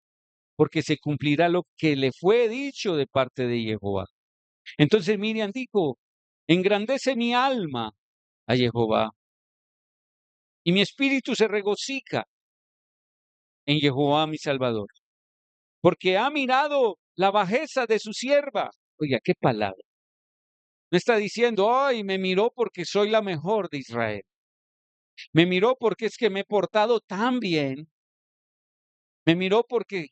porque se cumplirá lo que le fue dicho de parte de Jehová. Entonces Miriam dijo, engrandece mi alma a Jehová, y mi espíritu se regocija en Jehová mi Salvador, porque ha mirado la bajeza de su sierva. Oiga, qué palabra. No está diciendo, ay, me miró porque soy la mejor de Israel. Me miró porque es que me he portado tan bien. Me miró porque...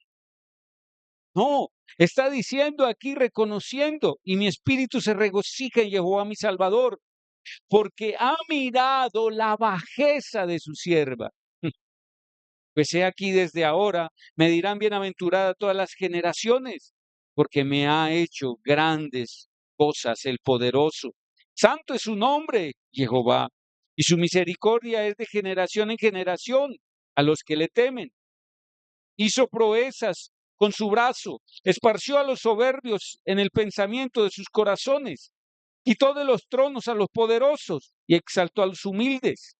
No, está diciendo aquí, reconociendo, y mi espíritu se regocija en Jehová mi Salvador, porque ha mirado la bajeza de su sierva. Pues he aquí desde ahora, me dirán bienaventurada todas las generaciones, porque me ha hecho grandes cosas el poderoso. Santo es su nombre, Jehová, y su misericordia es de generación en generación a los que le temen. Hizo proezas con su brazo, esparció a los soberbios en el pensamiento de sus corazones, quitó de los tronos a los poderosos y exaltó a los humildes.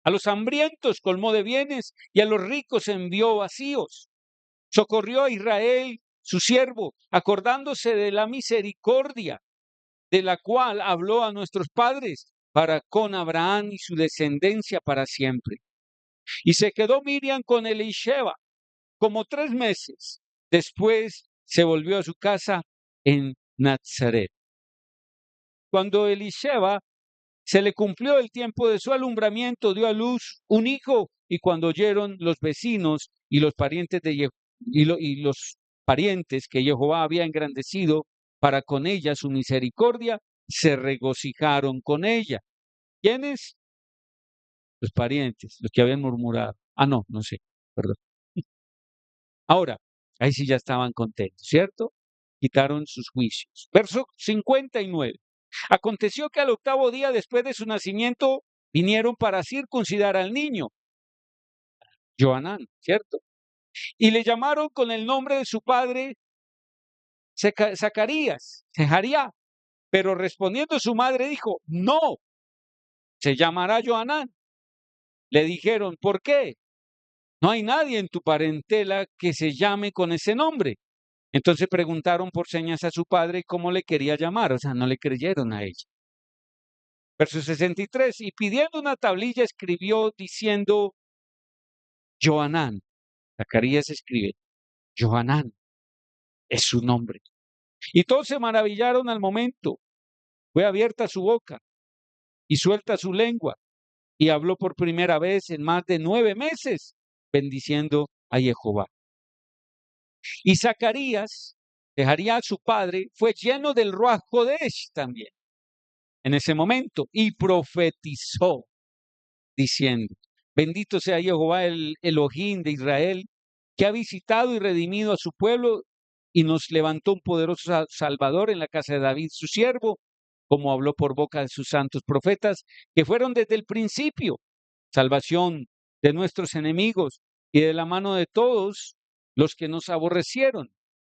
A los hambrientos colmó de bienes y a los ricos envió vacíos. Socorrió a Israel, su siervo, acordándose de la misericordia de la cual habló a nuestros padres para con Abraham y su descendencia para siempre. Y se quedó Miriam con Elisheba como 3 meses. Después se volvió a su casa en Nazaret. Cuando Elisheba se le cumplió el tiempo de su alumbramiento, dio a luz un hijo, y cuando oyeron los vecinos y los parientes los parientes que Jehová había engrandecido para con ella su misericordia, se regocijaron con ella. ¿Quiénes? Los parientes, los que habían murmurado. Ah, no, no sé, perdón. Ahora, ahí sí ya estaban contentos, ¿cierto? Quitaron sus juicios. Verso 59. Aconteció que al octavo día después de su nacimiento vinieron para circuncidar al niño, Joanán, ¿cierto? Y le llamaron con el nombre de su padre Zacarías, Sejaría. Pero respondiendo su madre dijo, no, se llamará Joanán. Le dijeron, ¿por qué? No hay nadie en tu parentela que se llame con ese nombre. Entonces preguntaron por señas a su padre cómo le quería llamar, o sea, no le creyeron a ella. Verso 63, y pidiendo una tablilla escribió diciendo, Joanán. Zacarías escribe, Joanán es su nombre. Y todos se maravillaron al momento. Fue abierta su boca y suelta su lengua, y habló por primera vez en más de 9 meses, bendiciendo a Jehová. Y Zacarías, dejaría a su padre, fue lleno del Ruach Kodesh también en ese momento, y profetizó, diciendo, bendito sea Jehová el Elohim de Israel, que ha visitado y redimido a su pueblo y nos levantó un poderoso Salvador en la casa de David, su siervo, como habló por boca de sus santos profetas, que fueron desde el principio, salvación de nuestros enemigos y de la mano de todos los que nos aborrecieron,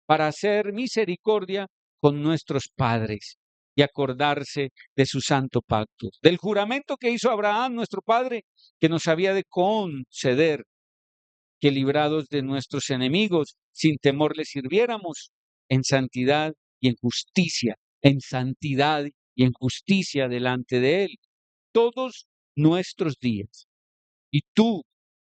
para hacer misericordia con nuestros padres y acordarse de su santo pacto, del juramento que hizo Abraham, nuestro padre, que nos había de conceder que librados de nuestros enemigos, sin temor les sirviéramos en santidad y en justicia, en santidad y en justicia delante de Él, todos nuestros días. Y tú,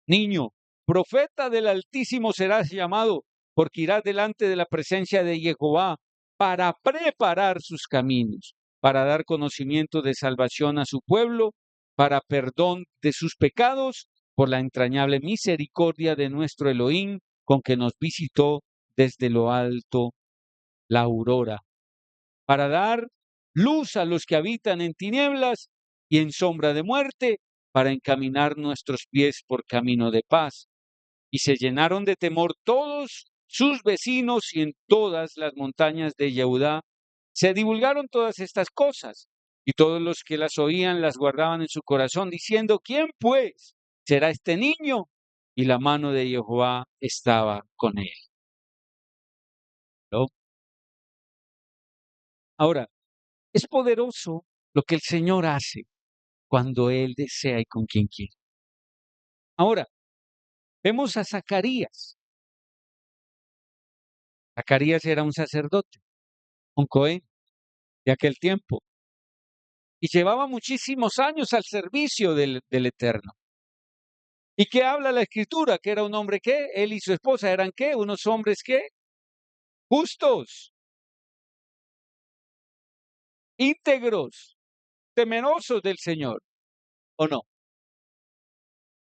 niño, profeta del Altísimo serás llamado, porque irás delante de la presencia de Jehová para preparar sus caminos, para dar conocimiento de salvación a su pueblo, para perdón de sus pecados, por la entrañable misericordia de nuestro Elohim, con que nos visitó desde lo alto la aurora, para dar luz a los que habitan en tinieblas y en sombra de muerte, para encaminar nuestros pies por camino de paz. Y se llenaron de temor todos sus vecinos, y en todas las montañas de Yehudá se divulgaron todas estas cosas, y todos los que las oían las guardaban en su corazón, diciendo, ¿quién pues será este niño? Y la mano de Jehová estaba con él. ¿No? Ahora, es poderoso lo que el Señor hace cuando Él desea y con quien quiere. Ahora, vemos a Zacarías. Zacarías era un sacerdote, un cohen de aquel tiempo, y llevaba muchísimos años al servicio del Eterno. ¿Y qué habla la Escritura? Que era un hombre ¿qué? Él y su esposa eran ¿qué? Unos hombres ¿qué? Justos, íntegros, temerosos del Señor, ¿o no?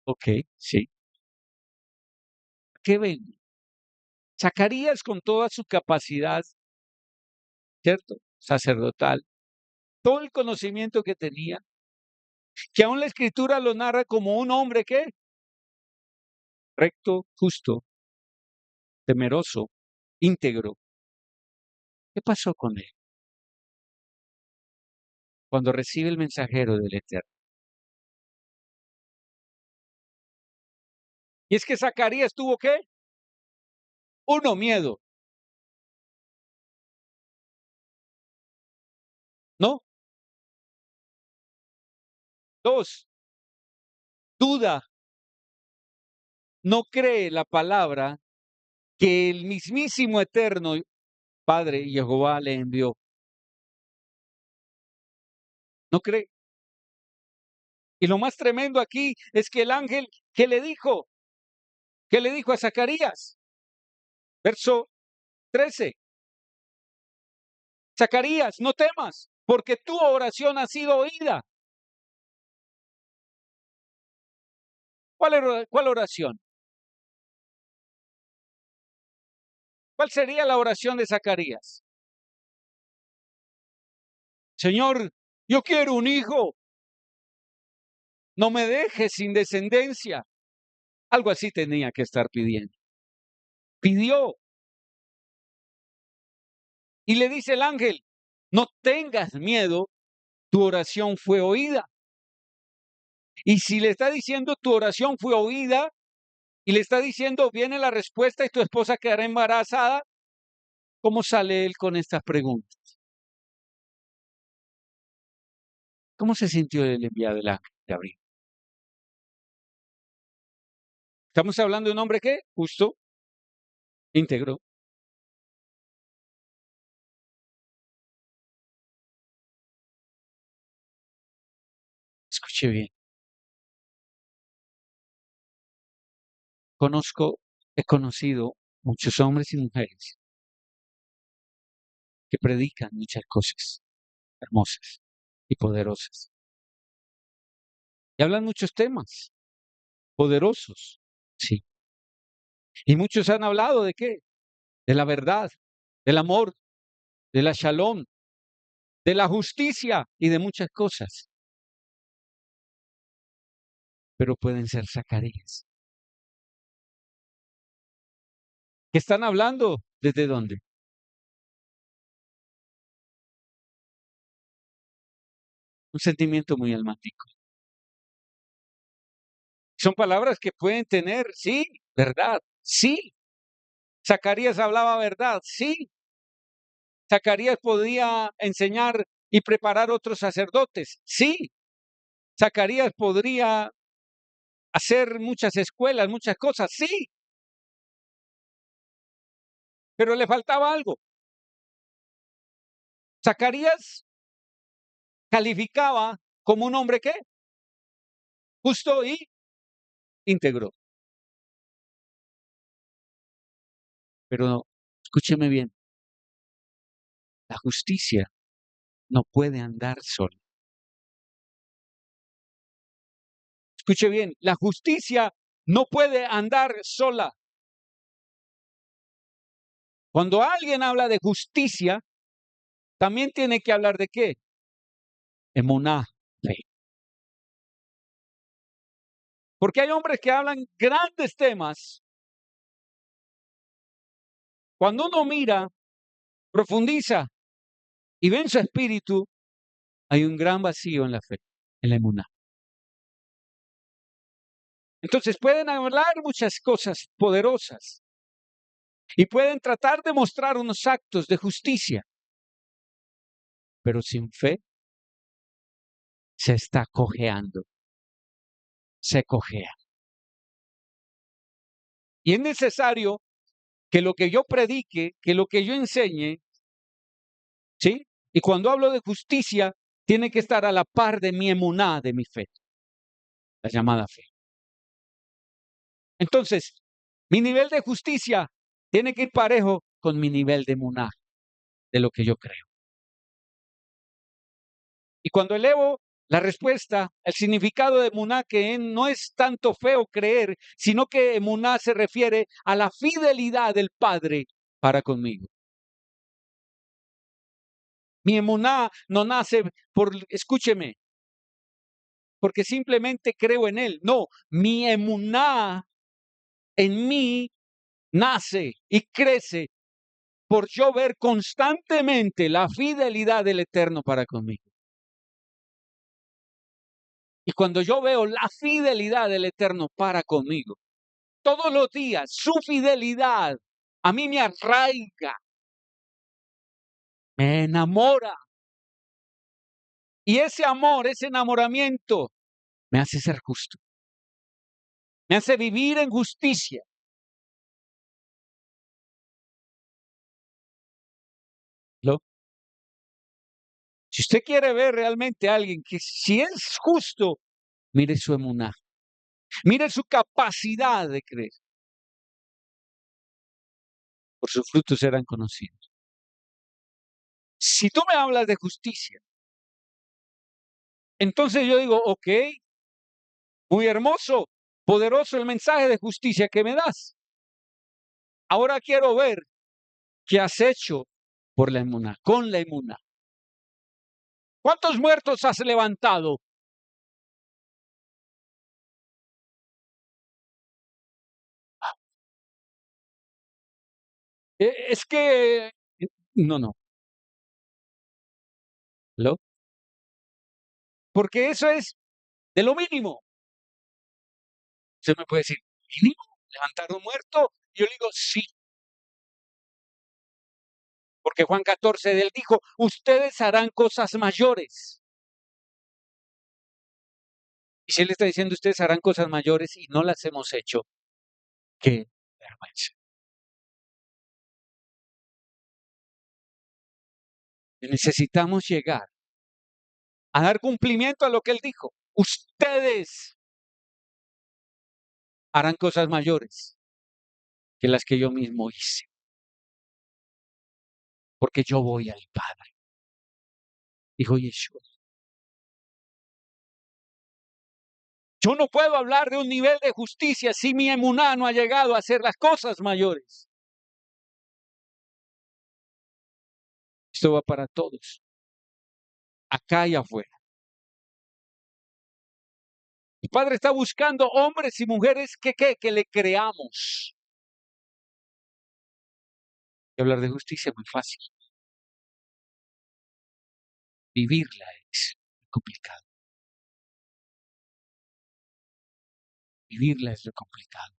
Ok, sí. ¿Qué ven? Zacarías con toda su capacidad, ¿cierto? Sacerdotal, todo el conocimiento que tenía, que aún la Escritura lo narra como un hombre ¿qué? Recto, justo, temeroso, íntegro. ¿Qué pasó con él cuando recibe el mensajero del Eterno? Y es que Zacarías tuvo ¿qué? Uno, miedo, ¿no? Dos, duda, no cree la palabra que el mismísimo Eterno Padre Jehová le envió. No cree. Y lo más tremendo aquí es que el ángel, ¿qué le dijo? ¿Qué le dijo a Zacarías? Verso 13. Zacarías, no temas, porque tu oración ha sido oída. ¿Cuál oración? ¿Cuál sería la oración de Zacarías? Señor, yo quiero un hijo, no me dejes sin descendencia. Algo así tenía que estar pidiendo. Pidió y le dice el ángel, no tengas miedo, tu oración fue oída. Y si le está diciendo tu oración fue oída y le está diciendo viene la respuesta y tu esposa quedará embarazada, ¿cómo sale él con estas preguntas? ¿Cómo se sintió el enviado del ángel de abril? Estamos hablando de un hombre que justo, íntegro. Escuche bien. He conocido muchos hombres y mujeres que predican muchas cosas hermosas y poderosas. Y hablan muchos temas poderosos, sí. Y muchos han hablado de qué? De la verdad, del amor, de la shalom, de la justicia y de muchas cosas. Pero pueden ser Zacarías. ¿Que están hablando? ¿Desde dónde? Un sentimiento muy almático. Son palabras que pueden tener, sí, verdad, sí. Zacarías hablaba verdad, sí. Zacarías podía enseñar y preparar otros sacerdotes, sí. Zacarías podría hacer muchas escuelas, muchas cosas, sí. Pero le faltaba algo. Zacarías calificaba como un hombre, ¿qué? Justo y íntegro. Pero escúcheme bien, la justicia no puede andar sola. Escuche bien, la justicia no puede andar sola. Cuando alguien habla de justicia, también tiene que hablar de qué? Emuná, fe. Porque hay hombres que hablan grandes temas. Cuando uno mira, profundiza y ve en su espíritu, hay un gran vacío en la fe, en la emuná. Entonces pueden hablar muchas cosas poderosas y pueden tratar de mostrar unos actos de justicia, pero sin fe se está cojeando, se cojea. Y es necesario que lo que yo predique, que lo que yo enseñe, ¿sí? Y cuando hablo de justicia, tiene que estar a la par de mi emuná, de mi fe, la llamada fe. Entonces, mi nivel de justicia tiene que ir parejo con mi nivel de emuná, de lo que yo creo. Y cuando elevo la respuesta, el significado de emuná, que no es tanto fe o creer, sino que emuná se refiere a la fidelidad del Padre para conmigo. Mi emuná no nace escúcheme, porque simplemente creo en Él. No, mi emuná en mí nace y crece por yo ver constantemente la fidelidad del Eterno para conmigo. Y cuando yo veo la fidelidad del Eterno para conmigo, todos los días, su fidelidad a mí me arraiga, me enamora. Y ese amor, ese enamoramiento, me hace ser justo, me hace vivir en justicia. ¿No? Si usted quiere ver realmente a alguien que si es justo, mire su emuná, mire su capacidad de creer. Por sus frutos serán conocidos. Si tú me hablas de justicia, entonces yo digo, ok, muy hermoso, poderoso el mensaje de justicia que me das. Ahora quiero ver qué has hecho por la emuná, con la emuná. ¿Cuántos muertos has levantado? Es que, no, ¿lo? Porque eso es de lo mínimo. Usted me puede decir, ¿mínimo? ¿Levantar un muerto? Yo le digo, sí, porque Juan 14, él dijo, ustedes harán cosas mayores. Y si él está diciendo, ustedes harán cosas mayores y no las hemos hecho, qué vergüenza. Necesitamos llegar a dar cumplimiento a lo que él dijo. Ustedes harán cosas mayores que las que yo mismo hice, porque yo voy al Padre, dijo Yeshua. Yo no puedo hablar de un nivel de justicia si mi emuná no ha llegado a hacer las cosas mayores. Esto va para todos, acá y afuera. El Padre está buscando hombres y mujeres que le creamos. Y hablar de justicia es muy fácil. Vivirla es complicado. Vivirla es lo complicado.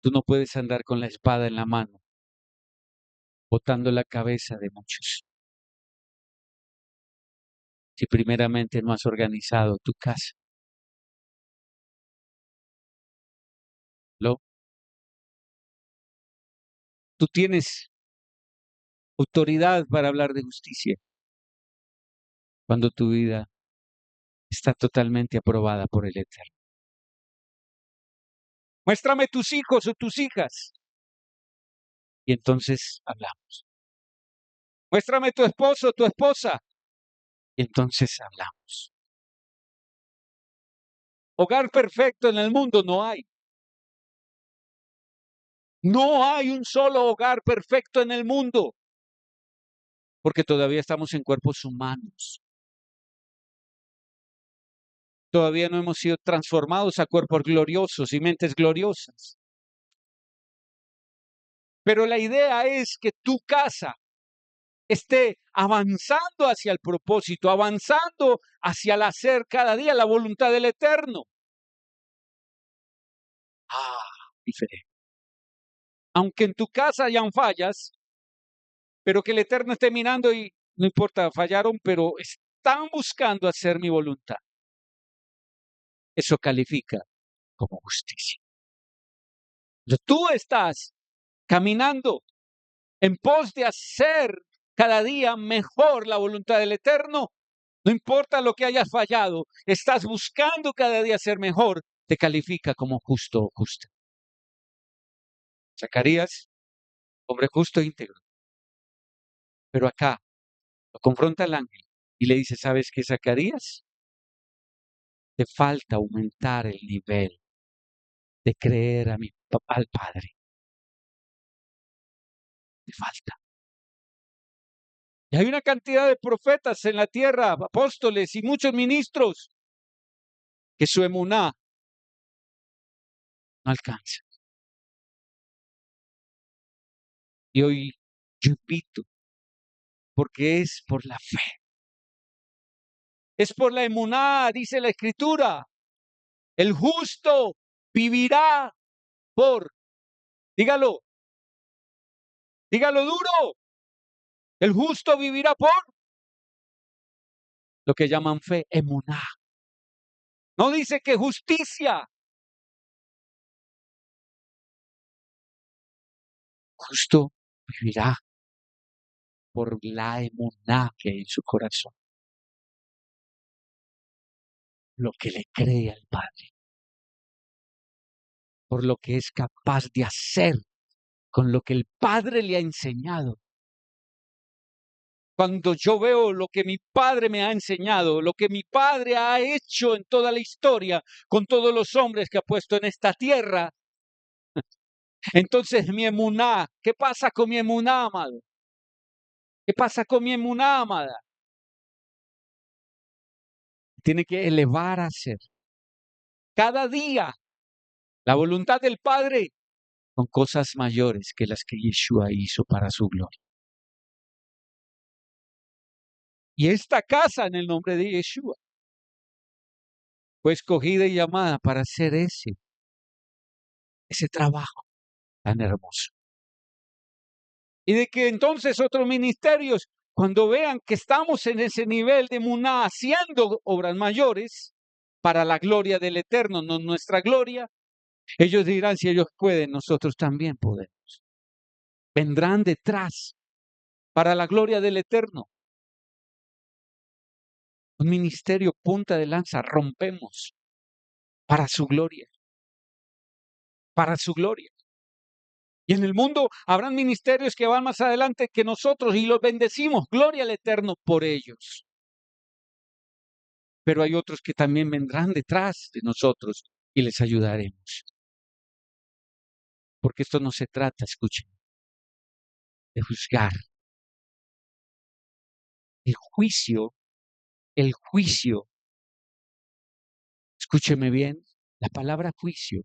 Tú no puedes andar con la espada en la mano, botando la cabeza de muchos, si primeramente no has organizado tu casa. ¿Lo? Tú tienes autoridad para hablar de justicia cuando tu vida está totalmente aprobada por el Eterno. Muéstrame tus hijos o tus hijas. Y entonces hablamos. Muéstrame tu esposo o tu esposa. Y entonces hablamos. Hogar perfecto en el mundo no hay. No hay un solo hogar perfecto en el mundo. Porque todavía estamos en cuerpos humanos. Todavía no hemos sido transformados a cuerpos gloriosos y mentes gloriosas. Pero la idea es que tu casa esté avanzando hacia el propósito, avanzando hacia el hacer cada día la voluntad del Eterno. Diferente. Aunque en tu casa hayan fallas, pero que el Eterno esté mirando y no importa, fallaron, pero están buscando hacer mi voluntad. Eso califica como justicia. Tú estás caminando en pos de hacer cada día mejor la voluntad del Eterno. No importa lo que hayas fallado, estás buscando cada día ser mejor, te califica como justo o justa. Zacarías, hombre justo e íntegro. Pero acá lo confronta el ángel y le dice, ¿sabes qué, Zacarías? Te falta aumentar el nivel de creer al Padre. Te falta. Y hay una cantidad de profetas en la tierra, apóstoles y muchos ministros, que su emuná no alcanza. Y hoy yo invito, porque es por la fe. Es por la emuná, dice la Escritura. El justo vivirá por, dígalo, dígalo duro. El justo vivirá por lo que llaman fe, emuná. No dice que justicia. Justo vivirá por la emuná que hay en su corazón. Lo que le cree al Padre. Por lo que es capaz de hacer con lo que el Padre le ha enseñado. Cuando yo veo lo que mi Padre me ha enseñado, lo que mi Padre ha hecho en toda la historia, con todos los hombres que ha puesto en esta tierra, entonces mi emuná, ¿qué pasa con mi emuná, amado? ¿Qué pasa con mi emuná, amada? Tiene que elevar a ser cada día la voluntad del Padre con cosas mayores que las que Yeshua hizo para su gloria. Y esta casa en el nombre de Yeshua fue escogida y llamada para hacer ese trabajo tan hermoso. Y de que entonces otros ministerios, cuando vean que estamos en ese nivel de Muná haciendo obras mayores para la gloria del Eterno, no nuestra gloria, ellos dirán, si ellos pueden, nosotros también podemos. Vendrán detrás para la gloria del Eterno. Un ministerio punta de lanza, rompemos para su gloria, para su gloria. Y en el mundo habrán ministerios que van más adelante que nosotros y los bendecimos. Gloria al Eterno por ellos. Pero hay otros que también vendrán detrás de nosotros y les ayudaremos. Porque esto no se trata, escuchen, de juzgar. El juicio, escúcheme bien, la palabra juicio,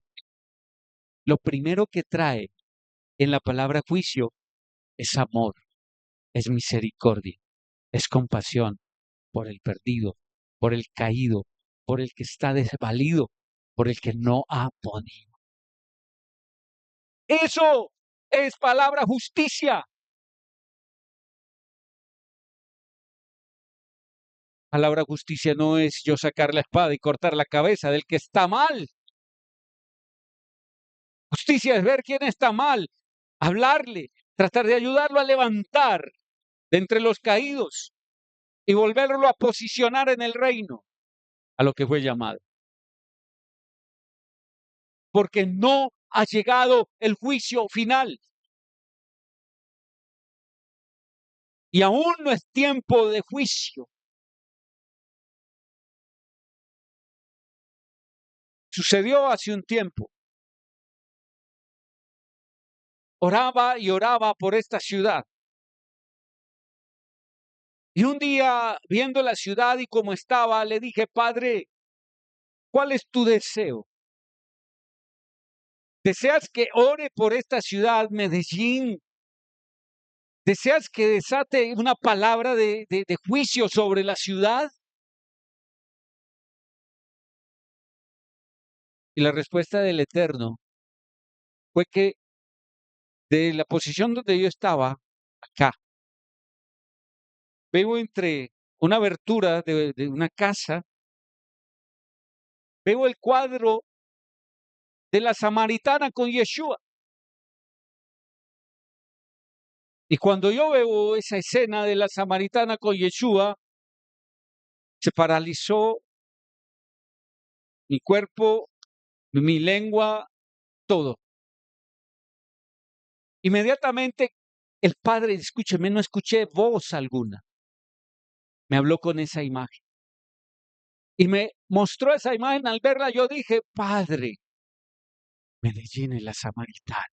lo primero que trae en la palabra juicio es amor, es misericordia, es compasión por el perdido, por el caído, por el que está desvalido, por el que no ha podido. Eso es palabra justicia. Palabra justicia no es yo sacar la espada y cortar la cabeza del que está mal. Justicia es ver quién está mal, hablarle, tratar de ayudarlo a levantar de entre los caídos y volverlo a posicionar en el reino a lo que fue llamado. Porque no ha llegado el juicio final. Y aún no es tiempo de juicio. Sucedió hace un tiempo. Oraba y oraba por esta ciudad. Y un día, viendo la ciudad y cómo estaba, le dije, Padre, ¿cuál es tu deseo? ¿Deseas que ore por esta ciudad, Medellín? ¿Deseas que desate una palabra de juicio sobre la ciudad? Y la respuesta del Eterno fue que de la posición donde yo estaba, acá, veo entre una abertura de una casa, veo el cuadro de la samaritana con Yeshua. Y cuando yo veo esa escena de la samaritana con Yeshua, se paralizó mi cuerpo, mi lengua, todo. Inmediatamente el Padre, escúcheme, no escuché voz alguna. Me habló con esa imagen. Y me mostró esa imagen. Al verla yo dije, Padre, Medellín es la samaritana.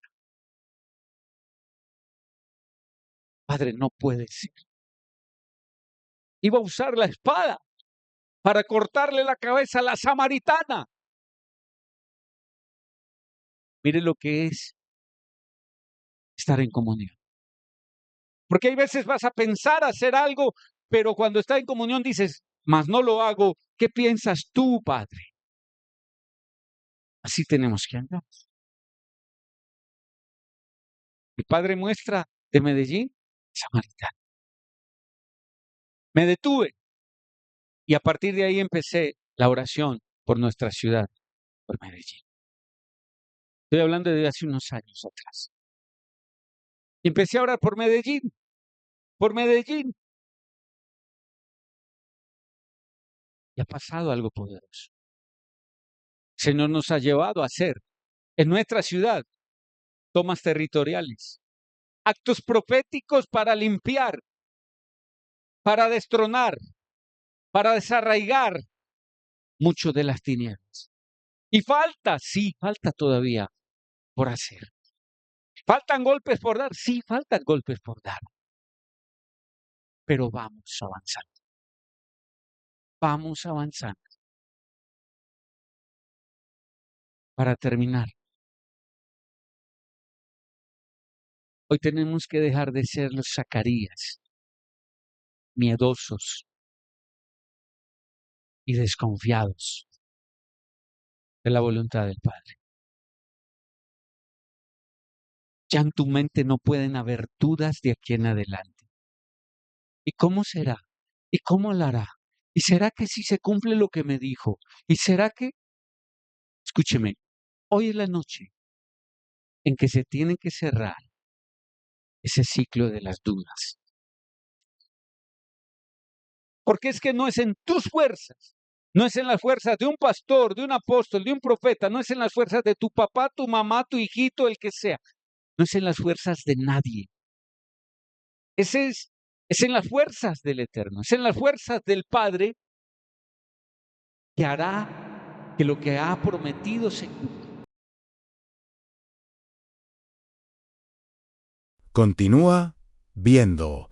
Padre, no puede ser. Iba a usar la espada para cortarle la cabeza a la samaritana. Mire lo que es estar en comunión. Porque hay veces vas a pensar hacer algo, pero cuando estás en comunión dices, mas no lo hago. ¿Qué piensas tú, Padre? Así tenemos que andar. Mi Padre muestra de Medellín, samaritana. Me detuve y a partir de ahí empecé la oración por nuestra ciudad, por Medellín. Estoy hablando de hace unos años atrás. Y empecé a orar por Medellín, por Medellín. Y ha pasado algo poderoso. El Señor nos ha llevado a hacer en nuestra ciudad tomas territoriales, actos proféticos para limpiar, para destronar, para desarraigar mucho de las tinieblas. Y falta, sí, falta todavía por hacer. ¿Faltan golpes por dar? Sí, faltan golpes por dar. pero vamos avanzando. Vamos avanzando. Para terminar, hoy tenemos que dejar de ser los Zacarías, miedosos y desconfiados de la voluntad del Padre. Ya en tu mente no pueden haber dudas de aquí en adelante. ¿Y cómo será? ¿Y cómo lo hará? ¿Y será que si se cumple lo que me dijo? ¿Y será que, escúcheme, hoy es la noche en que se tiene que cerrar ese ciclo de las dudas? Porque es que no es en tus fuerzas, no es en las fuerzas de un pastor, de un apóstol, de un profeta, no es en las fuerzas de tu papá, tu mamá, tu hijito, el que sea, no es en las fuerzas de nadie. Es en las fuerzas del Eterno, es en las fuerzas del Padre que hará que lo que ha prometido se cumpla. Continúa viendo